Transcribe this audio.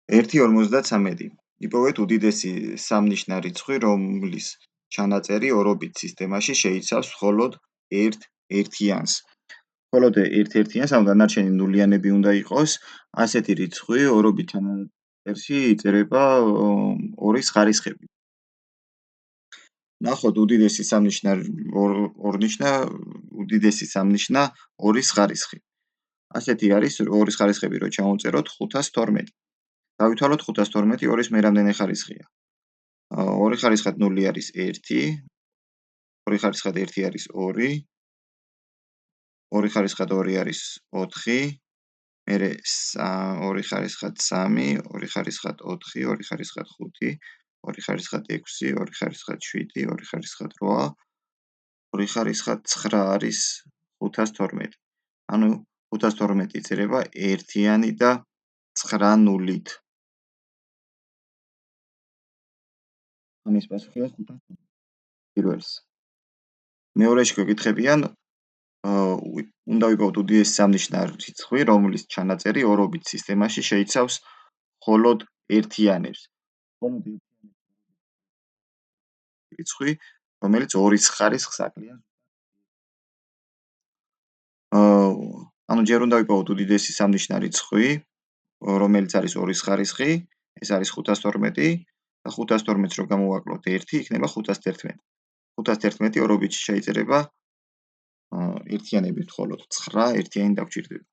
1.53. იპოვეთ უდიდესი სამნიშნა რიცხვი, რომლის ჩანაწერი ორობით სისტემაში შეიცავს მხოლოდ ერთ-ერთიანს. მხოლოდ ერთ-ერთიანს, ანუ დანარჩენი ნულიანები უნდა იყოს. ასეთი რიცხვი ორობით ჩანაწერში იწერება ორის ხარისხებით. ნახოთ უდიდესი სამნიშნა ორის ხარისხი. ასეთი არის ორის ხარისხები, რო ჩავუწეროთ 512. დავითვალოთ 512 ორის მე რამდენი ხარისხია. 2 ხარისხად 0 არის 1, 2 ხარისხად 1 არის 2, 2 ხარისხად 2 არის 4, მერე 2 ხარისხად 3, 2 ხარისხად 4, 2 ხარისხად 5, 2 ხარისხად 6, 2 ხარისხად 7, 2 ხარისხად 8, 2 ხარისხად 9 არის 512. ანუ 512 იწერება ერთიანი და 9 ნულით. ამის პასუხია 512. პირველს. მეორეში გვეკითხებიან უნდა ვიპოვოთ უდიდესი სამნიშნა რიცხვი, რომლის ჩანაწერი ორობით სისტემაში შეიცავს მხოლოდ ერთიანებს. რიცხვი, რომელიც ორის ხარისხს აკლია. ანუ ჯერ უნდა ვიპოვოთ უდიდესი სამნიშნა რიცხვი, რომელიც არის ორის ხარისხი, ეს არის 512 და 512-ს რო გამოვაკლოთ 1, იქნება 511. 511 ორობით შეიძლება ერთიანებით მხოლოდ 9 ერთიანი დაგვჭირდება.